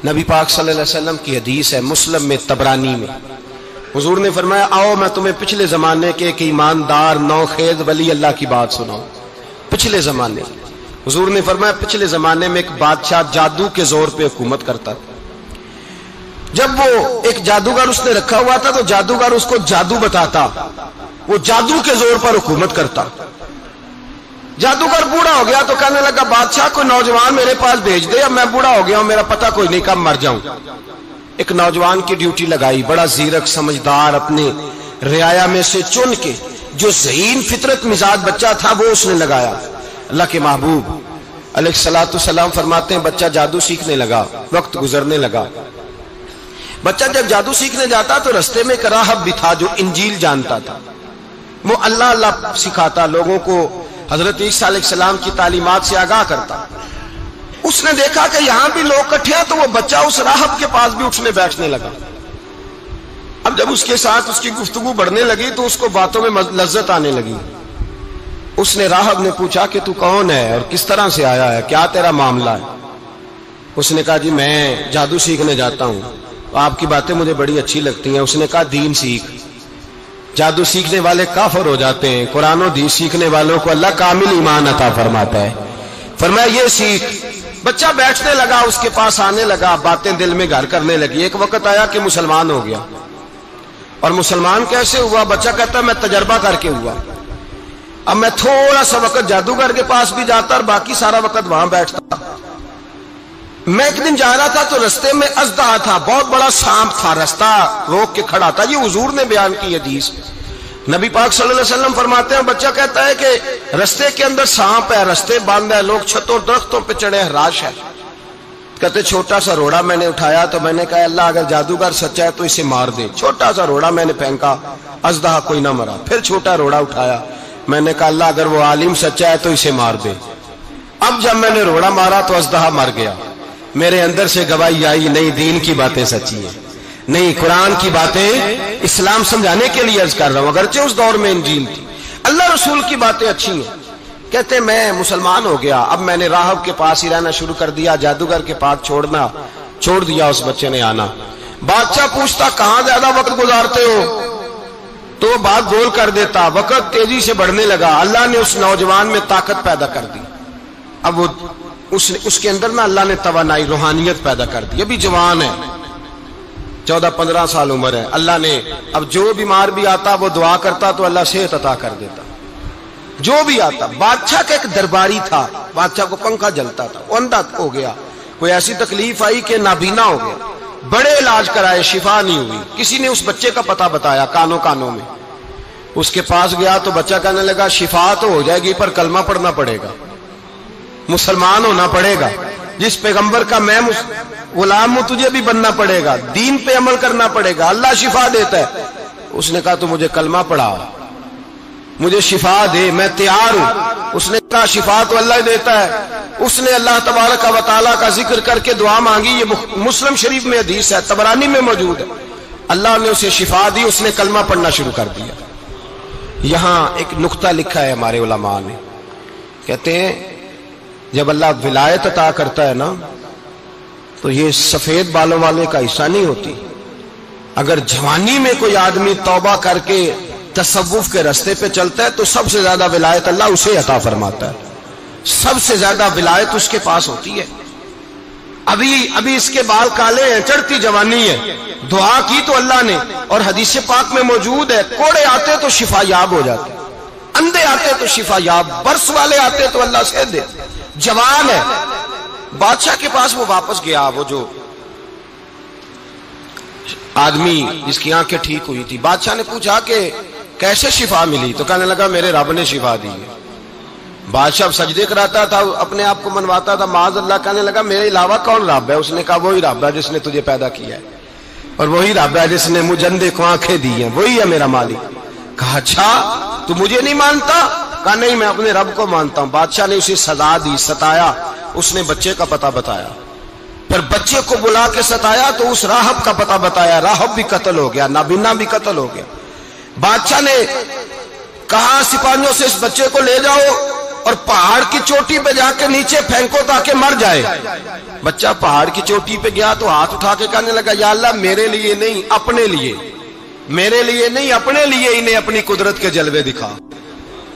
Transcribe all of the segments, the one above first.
نبی پاک صلی اللہ علیہ وسلم کی حدیث ہے مسلم میں طبرانی میں، حضور نے فرمایا آؤ میں تمہیں پچھلے زمانے کے ایک ایماندار نوخیز ولی اللہ کی بات سناؤں۔ پچھلے زمانے حضور نے فرمایا پچھلے زمانے میں ایک بادشاہ جادو کے زور پہ حکومت کرتا تھا۔ جب وہ ایک جادوگر اس نے رکھا ہوا تھا تو جادوگر اس کو جادو بتاتا، وہ جادو کے زور پر حکومت کرتا۔ جادوگر بوڑھا ہو گیا تو کہنے لگا بادشاہ کوئی نوجوان میرے پاس بھیج دے، اب میں بوڑھا ہو گیا ہوں، میرا پتہ کوئی نہیں کب مر جاؤں۔ ایک نوجوان کی ڈیوٹی لگائی، بڑا زیرک سمجھدار، اپنے رعایا میں سے چن کے جو ذہین فطرت مزاج بچہ تھا وہ اس نے لگایا۔ اللہ کے محبوب علیہ الصلوۃ والسلام فرماتے ہیں بچہ جادو سیکھنے لگا، وقت گزرنے لگا۔ بچہ جب جادو سیکھنے جاتا تو رستے میں ایک راہب بھی تھا جو انجیل جانتا تھا، وہ اللہ اللہ سکھاتا، لوگوں کو حضرت عیسیٰ علیہ السلام کی تعلیمات سے آگاہ کرتا۔ اس نے دیکھا کہ یہاں بھی لوگ اکٹھے ہیں تو وہ بچہ اس راہب کے پاس بھی اٹھنے بیٹھنے لگا۔ اب جب اس کے ساتھ اس کی گفتگو بڑھنے لگی تو اس کو باتوں میں لذت آنے لگی۔ اس نے راہب نے پوچھا کہ تو کون ہے اور کس طرح سے آیا ہے، کیا تیرا معاملہ ہے؟ اس نے کہا جی میں جادو سیکھنے جاتا ہوں، آپ کی باتیں مجھے بڑی اچھی لگتی ہیں۔ اس نے کہا دین سیکھ، جادو سیکھنے والے کافر ہو جاتے ہیں، قرآن و حدیث سیکھنے والوں کو اللہ کامل ایمان عطا فرماتا ہے۔ فرمایا یہ سیکھ۔ بچہ بیٹھنے لگا، اس کے پاس آنے لگا، باتیں دل میں گھر کرنے لگی۔ ایک وقت آیا کہ مسلمان ہو گیا، اور مسلمان کیسے ہوا؟ بچہ کہتا ہے میں تجربہ کر کے ہوا۔ اب میں تھوڑا سا وقت جادوگر کے پاس بھی جاتا اور باقی سارا وقت وہاں بیٹھتا۔ میں ایک دن جا رہا تھا تو رستے میں اژدہا تھا، بہت بڑا سانپ تھا، رستہ روک کے کھڑا تھا۔ یہ حضور نے بیان کی حدیث۔ نبی پاک صلی اللہ علیہ وسلم فرماتے ہیں بچہ کہتا ہے کہ رستے کے اندر سانپ ہے، رستے بند ہے، لوگ چھتوں درختوں پہ چڑھے، ہراش ہے۔ کہتے چھوٹا سا روڑا میں نے اٹھایا تو میں نے کہا اللہ اگر جادوگر سچا ہے تو اسے مار دے۔ چھوٹا سا روڑا میں نے پھینکا، اژدہا کوئی نہ مرا۔ پھر چھوٹا روڑا اٹھایا، میں نے کہا اللہ اگر وہ عالم سچا ہے تو اسے مار دے۔ اب جب میں نے روڑا مارا تو اژدہا مر گیا۔ میرے اندر سے گواہی آئی نہیں دین کی باتیں سچی ہیں، نہیں قرآن کی باتیں اسلام سمجھانے کے لیے عرض کر رہا ہوں، اگرچہ اس دور میں انجیل تھی، اللہ رسول کی باتیں اچھی ہیں۔ کہتے میں مسلمان ہو گیا، اب میں نے راہب کے پاس ہی رہنا شروع کر دیا، جادوگر کے پاس چھوڑ دیا اس بچے نے آنا۔ بادشاہ پوچھتا کہاں زیادہ وقت گزارتے ہو تو وہ بات گول کر دیتا۔ وقت تیزی سے بڑھنے لگا، اللہ نے اس نوجوان میں طاقت پیدا کر دی۔ اب وہ اس کے اندر نا اللہ نے توانائی روحانیت پیدا کر دی، ابھی جوان ہے، 14-15 سال عمر ہے۔ اللہ نے اب جو بیمار بھی آتا وہ دعا کرتا تو اللہ صحت عطا کر دیتا، جو بھی آتا۔ بادشاہ کا ایک درباری تھا، بادشاہ کو پنکھا جلتا تھا، وہ اندھا ہو گیا، کوئی ایسی تکلیف آئی کہ نابینا ہو گیا، بڑے علاج کرائے شفا نہیں ہوئی۔ کسی نے اس بچے کا پتہ بتایا کانوں میں، اس کے پاس گیا تو بچہ کہنے لگا شفا تو ہو جائے گی پر کلمہ پڑھنا پڑے گا، مسلمان ہونا پڑے گا، جس پیغمبر کا میں غلام ہوں تجھے بھی بننا پڑے گا، دین پہ عمل کرنا پڑے گا، اللہ شفا دیتا ہے۔ اس نے کہا تو مجھے کلمہ پڑھا، مجھے شفا دے، میں تیار ہوں۔ اس نے کہا شفا تو اللہ دیتا ہے۔ اس نے اللہ تبارک و تعالیٰ کا ذکر کر کے دعا مانگی، یہ مسلم شریف میں حدیث ہے، طبرانی میں موجود ہے۔ اللہ نے اسے شفا دی، اس نے کلمہ پڑھنا شروع کر دیا۔ یہاں ایک نقطہ لکھا ہے ہمارے علماء نے، کہتے ہیں جب اللہ ولایت عطا کرتا ہے نا تو یہ سفید بالوں والے کا حصہ نہیں ہوتی۔ اگر جوانی میں کوئی آدمی توبہ کر کے تصوف کے راستے پہ چلتا ہے تو سب سے زیادہ ولایت اللہ اسے عطا فرماتا ہے، سب سے زیادہ ولایت اس کے پاس ہوتی ہے۔ ابھی اس کے بال کالے ہیں، چڑھتی جوانی ہے، دعا کی تو اللہ نے، اور حدیث پاک میں موجود ہے کوڑے آتے تو شفا یاب ہو جاتے، اندھے آتے تو شفا یاب، برس والے آتے تو اللہ سے دے، جوان ہے۔ بادشاہ کے پاس وہ واپس گیا، وہ جو آدمی جس کی آنکھیں ٹھیک ہوئی تھی۔ بادشاہ نے پوچھا کہ کیسے شفا ملی؟ تو کہنے لگا میرے رب نے شفا دی ہے۔ بادشاہ سجدے کراتا تھا، اپنے آپ کو منواتا تھا، معاذ اللہ، کہنے لگا میرے علاوہ کون رب ہے؟ اس نے کہا وہی رب ہے جس نے تجھے پیدا کیا ہے، اور وہی رب ہے جس نے مجھے اندھے کو آنکھیں دی ہیں، وہی ہے میرا مالک۔ کہا اچھا تو مجھے نہیں مانتا؟ کہا نہیں میں اپنے رب کو مانتا ہوں۔ بادشاہ نے اسے سزا دی، ستایا، اس نے بچے کا پتہ بتایا، پھر بچے کو بلا کے ستایا تو اس راہب کا پتہ بتایا، راہب بھی قتل ہو گیا، نابینا بھی قتل ہو گیا۔ بادشاہ نے کہا سپاہیوں سے اس بچے کو لے جاؤ اور پہاڑ کی چوٹی پہ جا کے نیچے پھینکو تاکہ مر جائے۔ بچہ پہاڑ کی چوٹی پہ گیا تو ہاتھ اٹھا کے کہنے لگا یا اللہ میرے لیے نہیں اپنے لیے، میرے لیے نہیں اپنے لیے انہیں اپنی قدرت کے جلوے دکھا،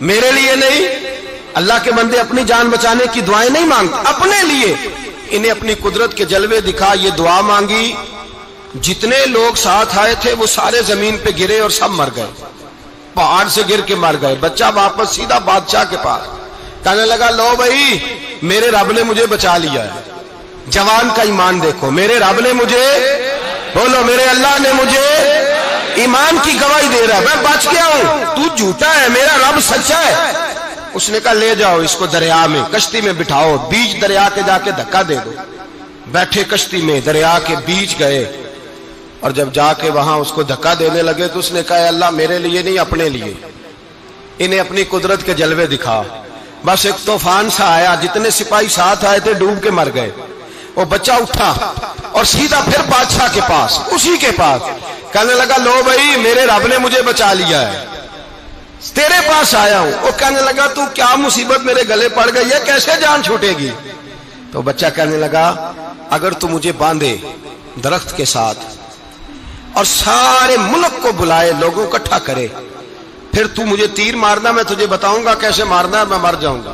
میرے لیے نہیں۔ اللہ کے بندے اپنی جان بچانے کی دعائیں نہیں مانگتے، اپنے لیے انہیں اپنی قدرت کے جلوے دکھا، یہ دعا مانگی۔ جتنے لوگ ساتھ آئے تھے وہ سارے زمین پہ گرے اور سب مر گئے، پہاڑ سے گر کے مر گئے۔ بچہ واپس سیدھا بادشاہ کے پاس کہنے لگا لو بھائی میرے رب نے مجھے بچا لیا ہے۔ جوان کا ایمان دیکھو، میرے رب نے مجھے، بولو میرے اللہ نے مجھے ایمان کی گواہی دے رہا ہے، میں بچ گیا ہوں، تو جھوٹا ہے، میرا رب سچا ہے۔ اس نے کہا لے جاؤ اس کو دریا میں، کشتی میں بٹھاؤ، بیچ دریا کے جا کے دھکا دے دو۔ بیٹھے کشتی میں، دریا کے بیچ گئے، اور جب جا کے وہاں اس کو دھکا دینے لگے تو اس نے کہا اللہ میرے لیے نہیں اپنے لیے انہیں اپنی قدرت کے جلوے دکھا۔ بس ایک طوفان سا آیا، جتنے سپاہی ساتھ آئے تھے ڈوب کے مر گئے۔ وہ بچہ اٹھا اور سیدھا پھر بادشاہ کے پاس، اسی کے پاس کہنے لگا لو بھائی میرے رب نے مجھے بچا لیا ہے، تیرے پاس آیا ہوں۔ وہ کہنے لگا تو کیا مصیبت میرے گلے پڑ گئی ہے، کیسے جان چھوٹے گی؟ تو بچہ کہنے لگا اگر تو مجھے باندھے درخت کے ساتھ اور سارے ملک کو بلائے، لوگوں اکٹھا کرے، پھر تو مجھے تیر مارنا، میں تجھے بتاؤں گا کیسے مارنا ہے، میں مر جاؤں گا۔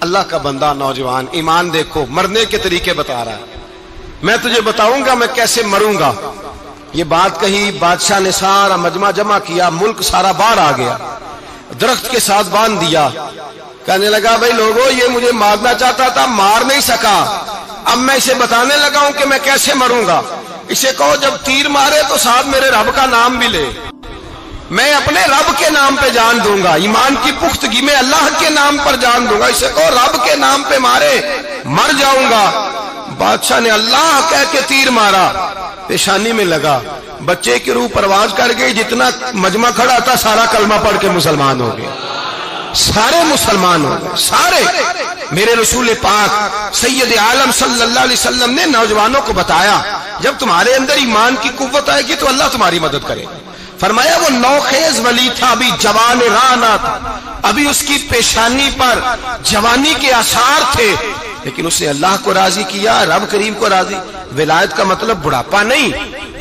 اللہ کا بندہ نوجوان ایمان دیکھو، مرنے کے طریقے بتا رہا ہے، میں تجھے بتاؤں گا میں کیسے مروں گا۔ یہ بات کہی، بادشاہ نے سارا مجمع جمع کیا، ملک سارا باہر آ گیا، درخت کے ساتھ باندھ دیا۔ کہنے لگا بھائی لوگوں یہ مجھے مارنا چاہتا تھا، مار نہیں سکا، اب میں اسے بتانے لگا ہوں کہ میں کیسے مروں گا۔ اسے کہو جب تیر مارے تو ساتھ میرے رب کا نام بھی لے، میں اپنے رب کے نام پہ جان دوں گا، ایمان کی پختگی میں اللہ کے نام پر جان دوں گا۔ اسے کہو رب کے نام پہ مارے، مر جاؤں گا۔ بادشاہ نے اللہ کہہ کے تیر مارا، پیشانی میں لگا، بچے کی روح پرواز کر گئی، جتنا مجمع کھڑا تھا سارا کلمہ پڑھ کے مسلمان ہو گیا، سارے مسلمان ہو گئے سارے۔ میرے رسول پاک سید عالم صلی اللہ علیہ وسلم نے نوجوانوں کو بتایا جب تمہارے اندر ایمان کی قوت آئے گی تو اللہ تمہاری مدد کرے۔ فرمایا وہ نوخیز ولی تھا، ابھی جوان رانا تھا، ابھی اس کی پیشانی پر جوانی کے آثار تھے، لیکن اس نے اللہ کو راضی کیا، رب کریم کو راضی۔ ولایت کا مطلب بڑھاپا نہیں،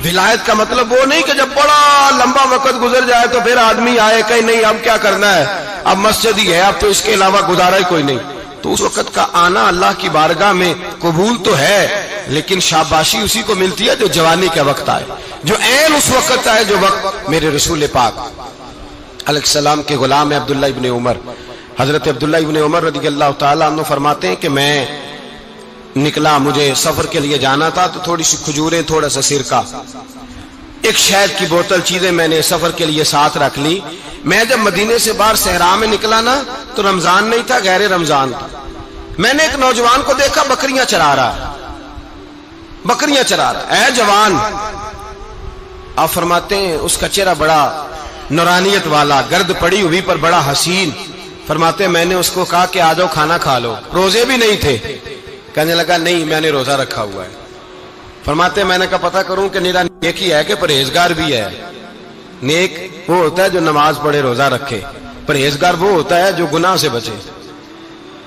ولایت کا مطلب وہ نہیں کہ جب بڑا لمبا وقت گزر جائے تو پھر آدمی آئے کہ نہیں اب کیا کرنا ہے، اب مسجد ہی ہے، اب تو اس کے علاوہ گزارا ہی کوئی نہیں۔ تو اس وقت کا آنا اللہ کی بارگاہ میں قبول تو ہے، لیکن شاباشی اسی کو ملتی ہے جو جوانی کا وقت آئے، جو عین اس وقت آئے جو وقت میرے رسول پاک علیہ السلام کے غلام عبداللہ ابن عمر، حضرت عبداللہ ابن عمر رضی اللہ تعالیٰ عنہ فرماتے ہیں کہ میں نکلا، مجھے سفر کے لیے جانا تھا، تو تھوڑی سی کھجوریں، تھوڑا سا سرکہ، ایک شہد کی بوتل، چیزیں میں نے سفر کے لیے ساتھ رکھ لی۔ میں جب مدینے سے باہر صحرا میں نکلا نا تو رمضان نہیں تھا، غیر رمضان تھا۔ میں نے ایک نوجوان کو دیکھا بکریاں چرا رہا ہے، بکریاں چرا رہا ہے، اے جوان۔ آپ فرماتے ہیں اس کا چہرہ بڑا نورانیت والا، گرد پڑی ہوئی پر بڑا حسین۔ فرماتے ہیں میں نے اس کو کہا کہ آ جاؤ کھانا کھا لو، روزے بھی نہیں تھے۔ کہنے لگا نہیں میں نے روزہ رکھا ہوا ہے۔ فرماتے ہیں میں نے کہا پتہ کروں کہ نیرا نیک ہی ہے کہ پرہیزگار بھی ہے۔ نیک وہ ہوتا ہے جو نماز پڑھے روزہ رکھے، پرہیزگار وہ ہوتا ہے جو گناہ سے بچے،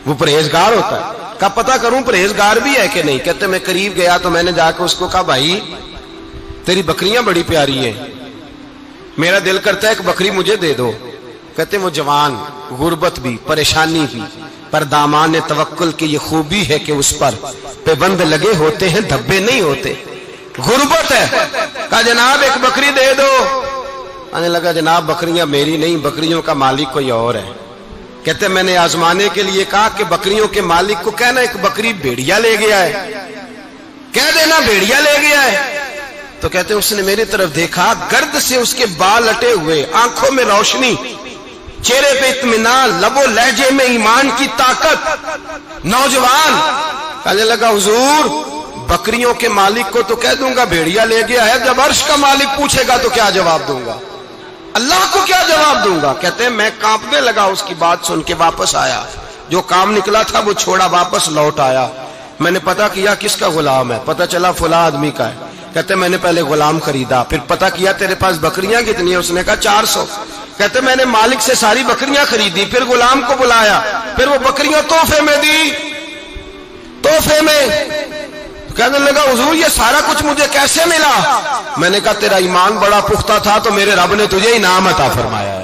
وہ پرہیزگار ہوتا ہے۔ کہا پتہ کروں پرہیزگار بھی ہے کہ نہیں؟ کہتے میں قریب گیا تو میں نے جا کے اس کو کہا بھائی تیری بکریاں بڑی پیاری ہیں، میرا دل کرتا ہے ایک بکری مجھے دے دو۔ کہتے وہ جوان، غربت بھی، پریشانی بھی، پر دامان توکل کی یہ خوبی ہے کہ اس پر پابند لگے ہوتے ہیں، دھبے نہیں ہوتے، غربت ہے۔ کہا جناب ایک بکری دے دو۔ آنے لگا جناب بکریاں میری نہیں، بکریوں کا مالک کوئی اور ہے۔ کہتے میں نے آزمانے کے لیے کہا کہ بکریوں کے مالک کو کہنا ایک بکری بھیڑیا لے گیا ہے، کہہ دینا بھیڑیا لے گیا ہے۔ تو کہتے اس نے میری طرف دیکھا، گرد سے اس کے بال لٹے ہوئے، آنکھوں میں روشنی، چہرے پہ اطمینان، لب و لہجے میں ایمان کی طاقت، نوجوان۔ کہنے لگا حضور بکریوں کے مالک کو تو کہہ دوں گا بھیڑیا لے گیا ہے، جب عرش کا مالک پوچھے گا تو کیا جواب دوں گا، اللہ کو کیا جواب دوں گا؟ کہتے ہیں میں کانپنے لگا، اس کی بات سن کے واپس آیا، جو کام نکلا تھا وہ چھوڑا، واپس لوٹ آیا۔ میں نے پتہ کیا کس کا غلام ہے، پتہ چلا فلاں آدمی کا ہے۔ کہتے میں نے پہلے غلام خریدا، پھر پتہ کیا تیرے پاس بکریاں کتنی ہیں؟ اس نے کہا 400۔ کہتے میں نے مالک سے ساری بکریاں خریدی، پھر غلام کو بلایا، پھر وہ بکریاں تحفے میں دی، تحفے میں۔ کہنے لگا حضور یہ سارا کچھ مجھے کیسے ملا؟ میں نے کہا تیرا ایمان بڑا پختہ تھا تو میرے رب نے تجھے انعام عطا فرمایا۔